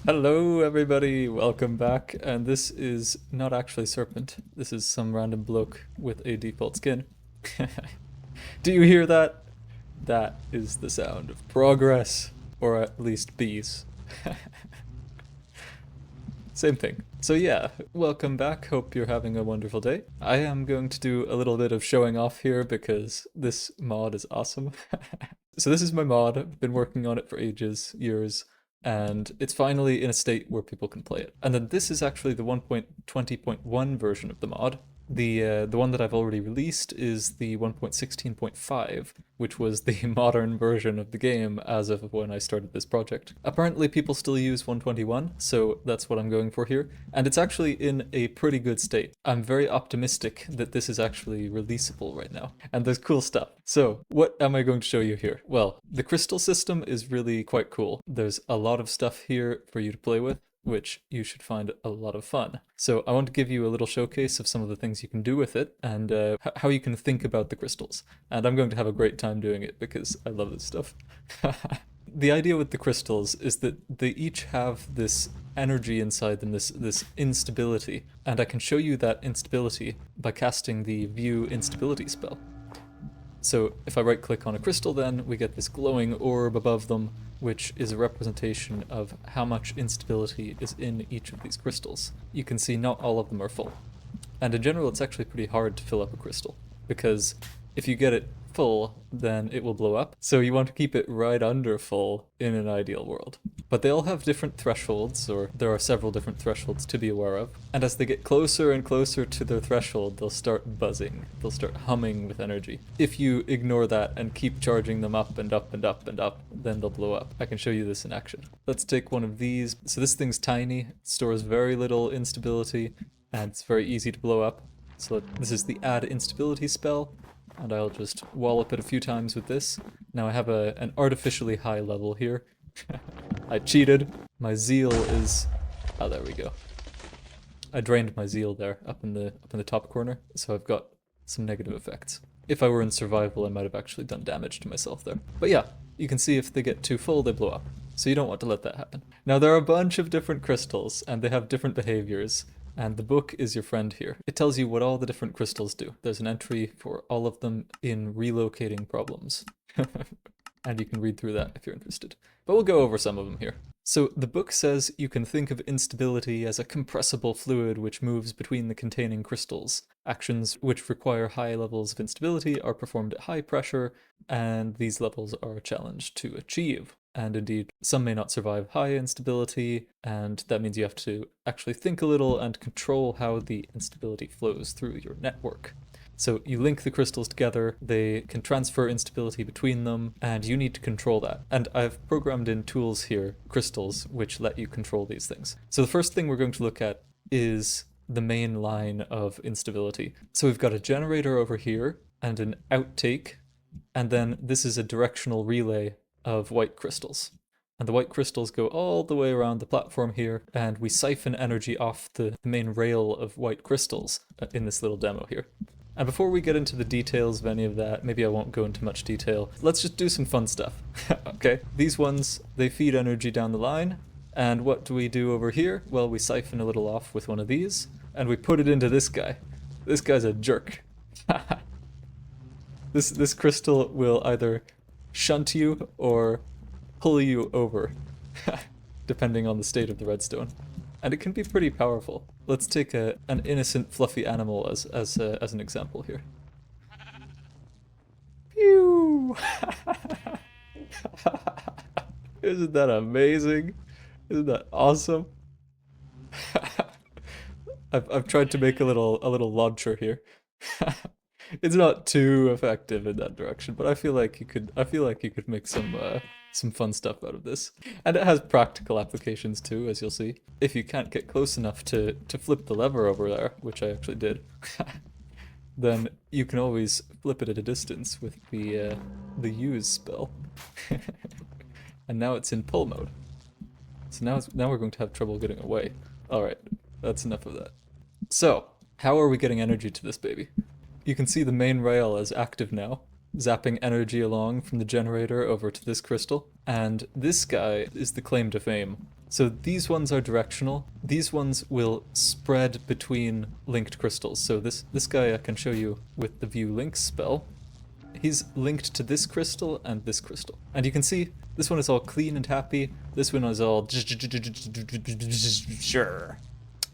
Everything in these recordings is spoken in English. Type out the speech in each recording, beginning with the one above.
Hello everybody, welcome back, and this is not actually Serpent. This is some random bloke with a default skin. Do you hear that? That is the sound of progress, or at least bees. Same thing. So yeah, welcome back, hope you're having a wonderful day. I am going to do a little bit of showing off here because this mod is awesome. So this is my mod, I've been working on it for ages, years, and it's finally in a state where people can play it. And then this is actually the 1.20.1 version of the mod. The one that I've already released is the 1.16.5, which was the modern version of the game as of when I started this project. Apparently people still use 121, so that's what I'm going for here. And it's actually in a pretty good state. I'm very optimistic that this is actually releasable right now. And there's cool stuff. So what am I going to show you here? Well, the crystal system is really quite cool. There's a lot of stuff here for you to play with, which you should find a lot of fun. So I want to give you a little showcase of some of the things you can do with it and how you can think about the crystals. And I'm going to have a great time doing it because I love this stuff. The idea with the crystals is that they each have this energy inside them, this instability. And I can show you that instability by casting the View Instability spell. So if I right click on a crystal, then we get this glowing orb above them, which is a representation of how much instability is in each of these crystals. You can see not all of them are full. And in general, it's actually pretty hard to fill up a crystal, because if you get it full, then it will blow up. So you want to keep it right under full in an ideal world. But they all have different thresholds, or there are several different thresholds to be aware of. And as they get closer and closer to their threshold, they'll start buzzing. They'll start humming with energy. If you ignore that and keep charging them up and up and up and up, then they'll blow up. I can show you this in action. Let's take one of these. So this thing's tiny, it stores very little instability, and it's very easy to blow up. So this is the Add Instability spell, and I'll just wallop it a few times with this. Now I have an artificially high level here. I cheated. My zeal is... Oh, there we go. I drained my zeal there, up in the top corner, so I've got some negative effects. If I were in survival, I might have actually done damage to myself there. But yeah, you can see if they get too full, they blow up. So you don't want to let that happen. Now there are a bunch of different crystals, and they have different behaviors. And the book is your friend here. It tells you what all the different crystals do. There's an entry for all of them in relocating problems. And you can read through that if you're interested. But we'll go over some of them here. So the book says you can think of instability as a compressible fluid which moves between the containing crystals. Actions which require high levels of instability are performed at high pressure, and these levels are a challenge to achieve. And indeed, some may not survive high instability, and that means you have to actually think a little and control how the instability flows through your network. So you link the crystals together, they can transfer instability between them, and you need to control that. And I've programmed in tools here, crystals, which let you control these things. So the first thing we're going to look at is the main line of instability. So we've got a generator over here, and an outtake, and then this is a directional relay of white crystals. And the white crystals go all the way around the platform here, and we siphon energy off the main rail of white crystals in this little demo here. And before we get into the details of any of that, maybe I won't go into much detail, let's just do some fun stuff. Okay, these ones, they feed energy down the line, and what do we do over here? Well, we siphon a little off with one of these, and we put it into this guy. This guy's a jerk. This crystal will either shunt you or pull you over, depending on the state of the redstone. And it can be pretty powerful. Let's take an innocent fluffy animal as an example here. Pew! Isn't that amazing? Isn't that awesome? I've tried to make a little launcher here. It's not too effective in that direction, but I feel like you could make some fun stuff out of this. And it has practical applications too, as you'll see. If you can't get close enough to flip the lever over there, which I actually did, then you can always flip it at a distance with the use spell. And now it's in pull mode. So now we're going to have trouble getting away. Alright, that's enough of that. So, how are we getting energy to this baby? You can see the main rail is active now, zapping energy along from the generator over to this crystal. And this guy is the claim to fame. So these ones are directional. These ones will spread between linked crystals. So this guy I can show you with the view links spell. He's linked to this crystal and this crystal. And you can see this one is all clean and happy. This one is all sure.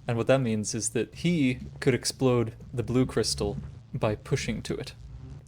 And what that means is that he could explode the blue crystal by pushing to it.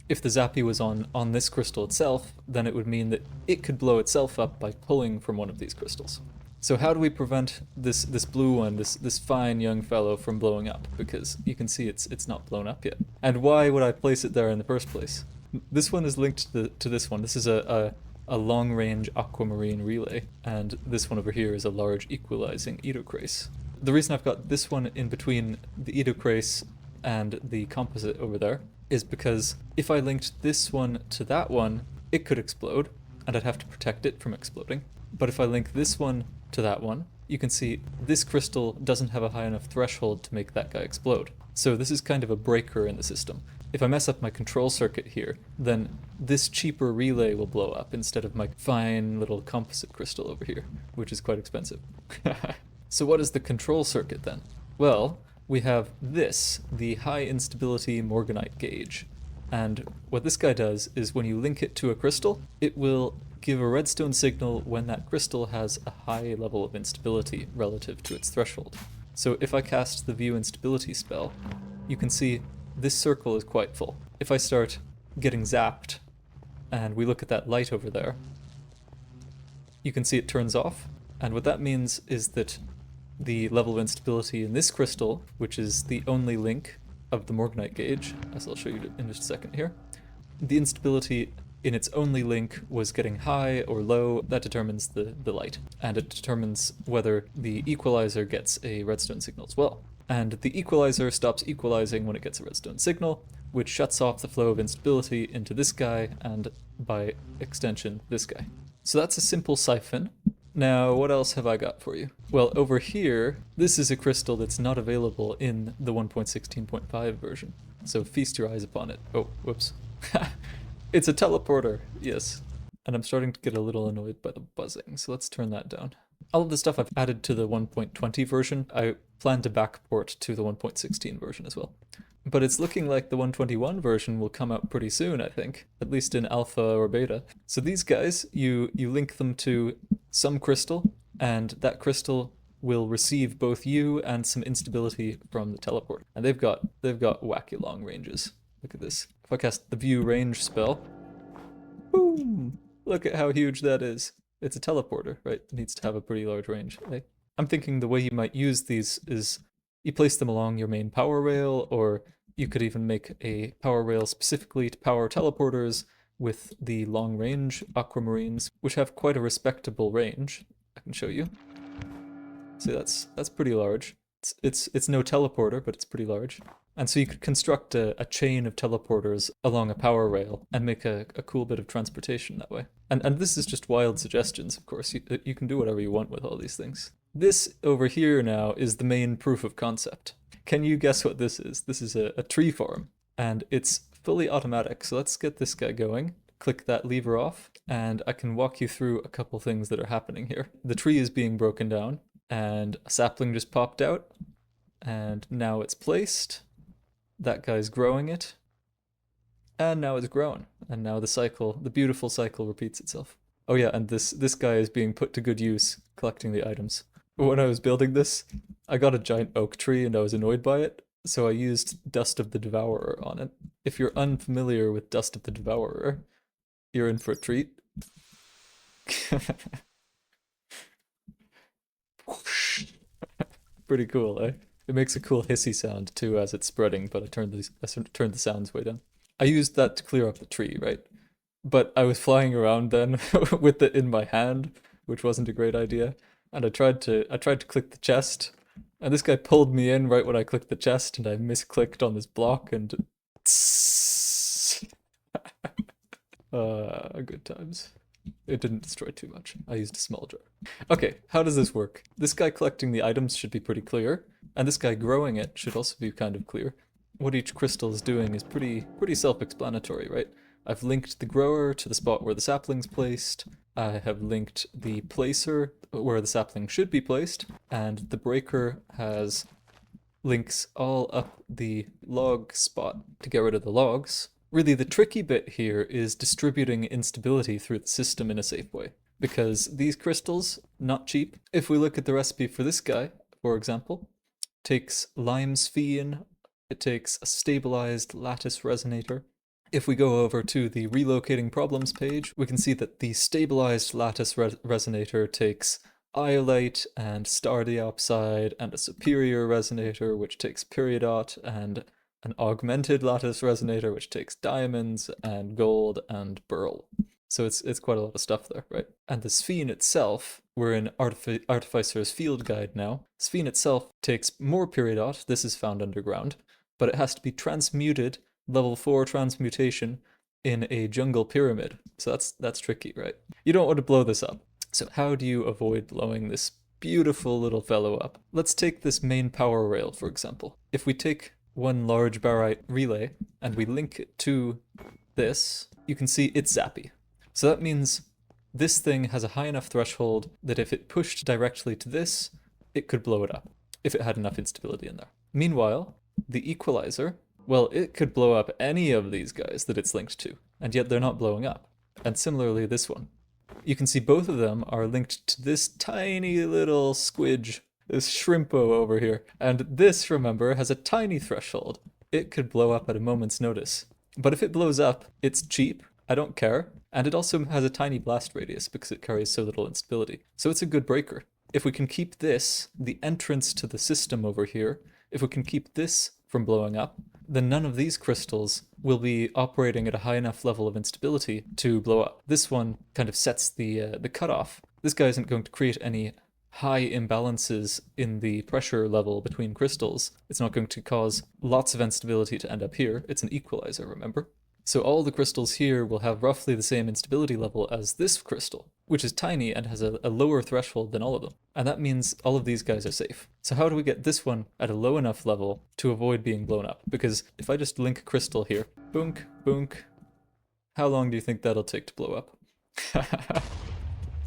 If the zappy was on this crystal itself, then it would mean that it could blow itself up by pulling from one of these crystals. So how do we prevent this blue one, this fine young fellow, from blowing up? Because you can see it's not blown up yet. And why would I place it there in the first place? This one is linked to this one. This is a long-range aquamarine relay, and this one over here is a large equalizing edocrace. The reason I've got this one in between the edocrace and the composite over there is because if I linked this one to that one, it could explode, and I'd have to protect it from exploding. But if I link this one to that one, you can see this crystal doesn't have a high enough threshold to make that guy explode. So this is kind of a breaker in the system. If I mess up my control circuit here, then this cheaper relay will blow up instead of my fine little composite crystal over here, which is quite expensive. So what is the control circuit then? Well, we have this, the high instability morganite gauge. And what this guy does is when you link it to a crystal, it will give a redstone signal when that crystal has a high level of instability relative to its threshold. So if I cast the view instability spell, you can see this circle is quite full. If I start getting zapped, and we look at that light over there, you can see it turns off. And what that means is that the level of instability in this crystal, which is the only link of the morganite gauge, as I'll show you in just a second here, the instability in its only link was getting high or low. That determines the light, and it determines whether the equalizer gets a redstone signal as well. And the equalizer stops equalizing when it gets a redstone signal, which shuts off the flow of instability into this guy, and by extension, this guy. So that's a simple siphon. Now, what else have I got for you? Well, over here, this is a crystal that's not available in the 1.16.5 version, so feast your eyes upon it. Oh, whoops. It's a teleporter, yes. And I'm starting to get a little annoyed by the buzzing, so let's turn that down. All of the stuff I've added to the 1.20 version, I plan to backport to the 1.16 version as well. But it's looking like the 121 version will come out pretty soon, I think, at least in alpha or beta. So these guys, you link them to some crystal, and that crystal will receive both you and some instability from the teleport. And they've got wacky long ranges. Look at this. If I cast the view range spell, boom! Look at how huge that is. It's a teleporter, right? It needs to have a pretty large range. I'm thinking the way you might use these is you place them along your main power rail, or you could even make a power rail specifically to power teleporters with the long range aquamarines, which have quite a respectable range. I can show you. See, that's pretty large. It's no teleporter, but it's pretty large. And so you could construct a chain of teleporters along a power rail and make a cool bit of transportation that way. And this is just wild suggestions, of course. You can do whatever you want with all these things. This over here now is the main proof of concept. Can you guess what this is? This is a tree farm, and it's fully automatic. So let's get this guy going. Click that lever off, and I can walk you through a couple things that are happening here. The tree is being broken down, and a sapling just popped out, and now it's placed. That guy's growing it, and now it's grown, and now the beautiful cycle repeats itself. Oh yeah, and this guy is being put to good use, collecting the items. When I was building this, I got a giant oak tree and I was annoyed by it, so I used Dust of the Devourer on it. If you're unfamiliar with Dust of the Devourer, you're in for a treat. Pretty cool, eh? It makes a cool hissy sound too as it's spreading, but I turned the sounds way down. I used that to clear up the tree, right? But I was flying around then with it in my hand, which wasn't a great idea. And I tried to click the chest, and this guy pulled me in right when I clicked the chest, and I misclicked on this block, and good times. It didn't destroy too much. I used a small jar. Okay, how does this work? This guy collecting the items should be pretty clear, and this guy growing it should also be kind of clear. What each crystal is doing is pretty self-explanatory, right? I've linked the grower to the spot where the sapling's placed. I have linked the placer where the sapling should be placed, and the breaker has links all up the log spot to get rid of the logs. Really, the tricky bit here is distributing instability through the system in a safe way, because these crystals, not cheap. If we look at the recipe for this guy, for example, takes lime sphein, it takes a stabilized lattice resonator. If we go over to the relocating problems page, we can see that the stabilized lattice resonator takes iolite and star diopside and a superior resonator which takes peridot and an augmented lattice resonator which takes diamonds and gold and beryl. So it's quite a lot of stuff there, right? And the sphein itself, we're in Artificer's field guide now. Sphein itself takes more peridot, this is found underground, but it has to be transmuted, level 4 transmutation, in a jungle pyramid. So that's tricky, right? You don't want to blow this up. So how do you avoid blowing this beautiful little fellow up? Let's take this main power rail, for example. If we take one large barite relay and we link it to this, you can see it's zappy. So that means this thing has a high enough threshold that if it pushed directly to this, it could blow it up, if it had enough instability in there. Meanwhile, the equalizer, well, it could blow up any of these guys that it's linked to, and yet they're not blowing up. And similarly, this one. You can see both of them are linked to this tiny little squidge, this shrimpo over here. And this, remember, has a tiny threshold. It could blow up at a moment's notice. But if it blows up, it's cheap, I don't care, and it also has a tiny blast radius because it carries so little instability. So it's a good breaker. If we can keep this, the entrance to the system over here, if we can keep this from blowing up, then none of these crystals will be operating at a high enough level of instability to blow up. This one kind of sets the cutoff. This guy isn't going to create any high imbalances in the pressure level between crystals. It's not going to cause lots of instability to end up here. It's an equalizer, remember? So all the crystals here will have roughly the same instability level as this crystal, which is tiny and has a lower threshold than all of them. And that means all of these guys are safe. So how do we get this one at a low enough level to avoid being blown up? Because if I just link a crystal here, boonk, boonk, how long do you think that'll take to blow up?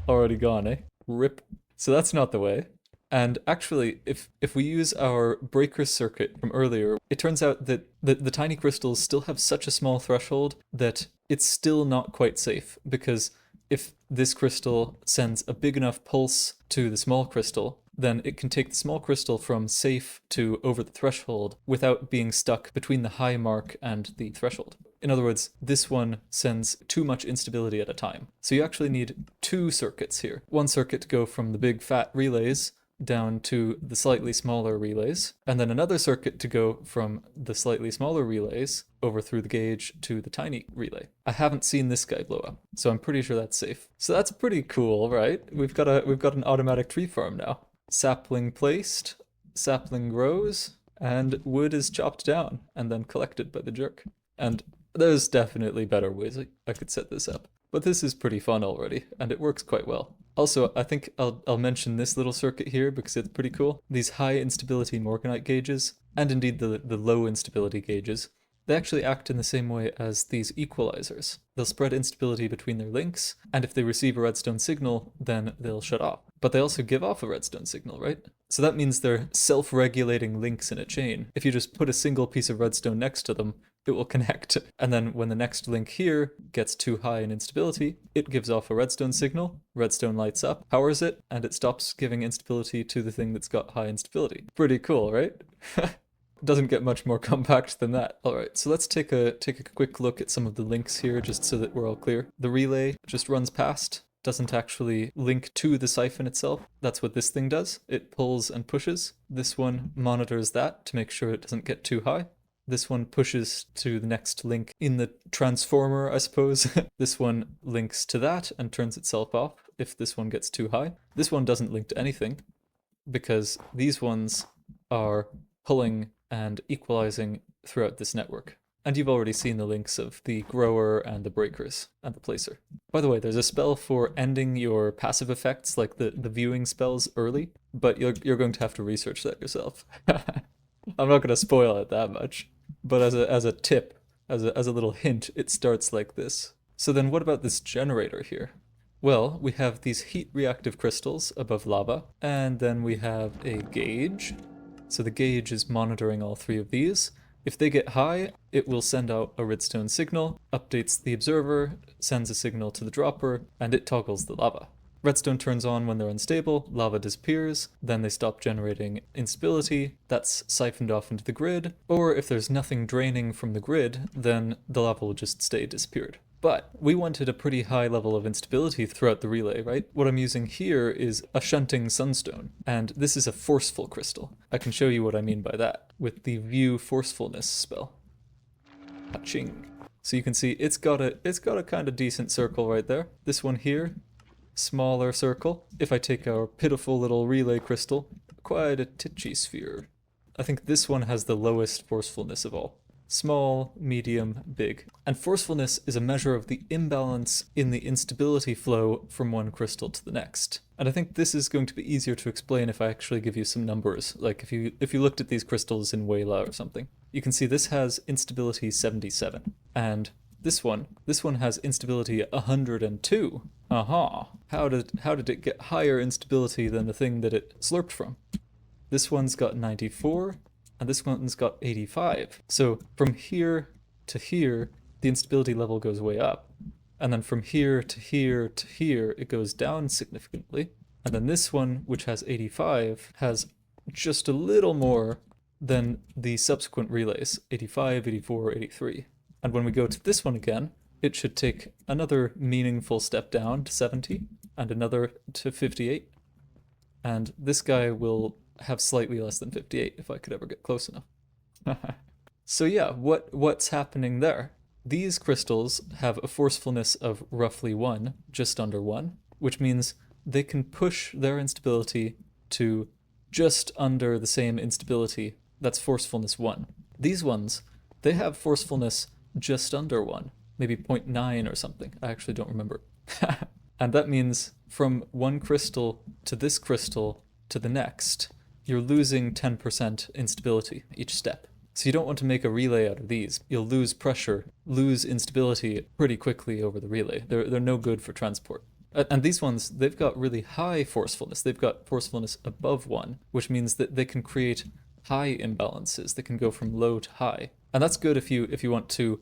Already gone, eh? Rip. So that's not the way. And actually, if we use our breaker circuit from earlier, it turns out that the tiny crystals still have such a small threshold that it's still not quite safe, because if this crystal sends a big enough pulse to the small crystal, then it can take the small crystal from safe to over the threshold without being stuck between the high mark and the threshold. In other words, this one sends too much instability at a time. So you actually need two circuits here. One circuit to go from the big fat relays down to the slightly smaller relays, and then another circuit to go from the slightly smaller relays over through the gauge to the tiny relay. I haven't seen this guy blow up, so I'm pretty sure that's safe. So that's pretty cool, right? We've got an automatic tree farm now. Sapling placed, sapling grows, and wood is chopped down and then collected by the jerk. And there's definitely better ways I could set this up. But this is pretty fun already, and it works quite well. Also, I think I'll mention this little circuit here because it's pretty cool. These high instability morganite gauges, and indeed the low instability gauges, they actually act in the same way as these equalizers. They'll spread instability between their links, and if they receive a redstone signal, then they'll shut off. But they also give off a redstone signal, right? So that means they're self-regulating links in a chain. If you just put a single piece of redstone next to them, it will connect. And then when the next link here gets too high in instability, it gives off a redstone signal, redstone lights up, powers it, and it stops giving instability to the thing that's got high instability. Pretty cool, right? Doesn't get much more compact than that. Alright, so let's take a quick look at some of the links here just so that we're all clear. The relay just runs past, doesn't actually link to the siphon itself. That's what this thing does. It pulls and pushes. This one monitors that to make sure it doesn't get too high. This one pushes to the next link in the transformer, I suppose. This one links to that and turns itself off if this one gets too high. This one doesn't link to anything because these ones are pulling and equalizing throughout this network. And you've already seen the links of the grower and the breakers and the placer. By the way, there's a spell for ending your passive effects, like the viewing spells early, but you're going to have to research that yourself. I'm not going to spoil it that much. But as a tip, as a little hint, it starts like this. So then what about this generator here? Well, we have these heat reactive crystals above lava, and then we have a gauge. So the gauge is monitoring all three of these. If they get high, it will send out a redstone signal, updates the observer, sends a signal to the dropper, and it toggles the lava. Redstone turns on when they're unstable, lava disappears, then they stop generating instability, that's siphoned off into the grid, or if there's nothing draining from the grid, then the lava will just stay disappeared. But we wanted a pretty high level of instability throughout the relay, right? What I'm using here is a shunting sunstone, and this is a forceful crystal. I can show you what I mean by that with the view forcefulness spell. Haching. So you can see it's got a kind of decent circle right there. This one here, smaller circle. If I take our pitiful little relay crystal, quite a titchy sphere. I think this one has the lowest forcefulness of all. Small, medium, big. And forcefulness is a measure of the imbalance in the instability flow from one crystal to the next. And I think this is going to be easier to explain if I actually give you some numbers. Like if you looked at these crystals in Wayla or something. You can see this has instability 77. And this one has instability 102. Aha. How did it get higher instability than the thing that it slurped from? This one's got 94. And this one's got 85. So from here to here, the instability level goes way up. And then from here to here to here, it goes down significantly. And then this one, which has 85, has just a little more than the subsequent relays, 85, 84, 83. And when we go to this one again, it should take another meaningful step down to 70, and another to 58. And this guy will have slightly less than 58 if I could ever get close enough. So yeah, what's happening there? These crystals have a forcefulness of roughly 1, just under 1, which means they can push their instability to just under the same instability that's forcefulness 1. These ones, they have forcefulness just under 1, maybe 0.9 or something. I actually don't remember. And that means from one crystal to this crystal to the next, you're losing 10% instability each step. So you don't want to make a relay out of these. You'll lose pressure, lose instability pretty quickly over the relay. They're no good for transport. And these ones, they've got really high forcefulness. They've got forcefulness above 1, which means that they can create high imbalances. They can go from low to high. And that's good if you want to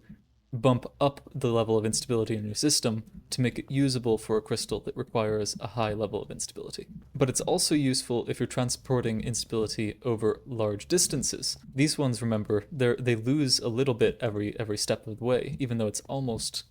bump up the level of instability in your system to make it usable for a crystal that requires a high level of instability. But it's also useful if you're transporting instability over large distances. These ones, remember, they lose a little bit every step of the way, even though it's almost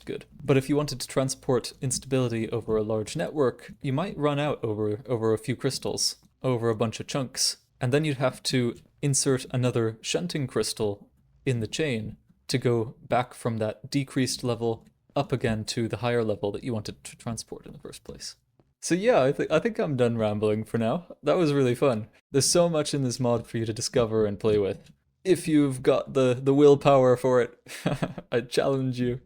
good. But if you wanted to transport instability over a large network, you might run out over a few crystals, over a bunch of chunks, and then you'd have to insert another shunting crystal in the chain to go back from that decreased level up again to the higher level that you wanted to transport in the first place. So yeah, I think I'm done rambling for now. That was really fun. There's so much in this mod for you to discover and play with. If you've got the willpower for it, I challenge you.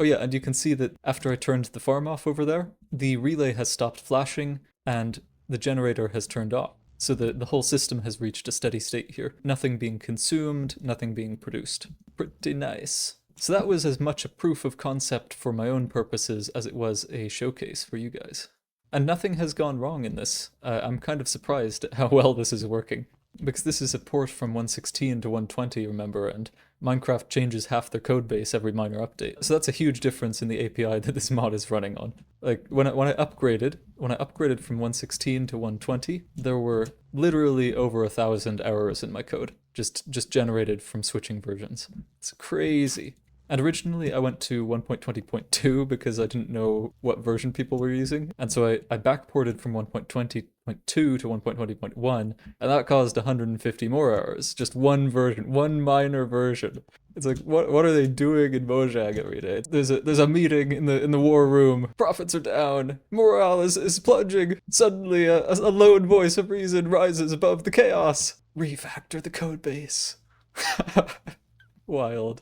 Oh yeah, and you can see that after I turned the farm off over there, the relay has stopped flashing and the generator has turned off. So the whole system has reached a steady state here. Nothing being consumed, nothing being produced. Pretty nice. So that was as much a proof of concept for my own purposes as it was a showcase for you guys. And nothing has gone wrong in this. I'm kind of surprised at how well this is working. Because this is a port from 1.16 to 1.20, remember, and Minecraft changes half their code base every minor update. So that's a huge difference in the API that this mod is running on. Like when I upgraded from 1.16 to 1.20, there were literally over 1,000 errors in my code, just generated from switching versions. It's crazy. And originally I went to 1.20.2 because I didn't know what version people were using. And so I backported from 1.20.2 to 1.20.1, and that caused 150 more errors. Just one version, one minor version. It's like, what are they doing in Mojang every day? There's a meeting in the war room. Profits are down. Morale is plunging. Suddenly a lone voice of reason rises above the chaos. Refactor the code base. Wild.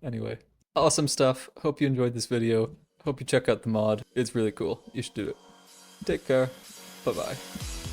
Anyway, awesome stuff. Hope you enjoyed this video. Hope you check out the mod. It's really cool. You should do it. Take care. Bye-bye.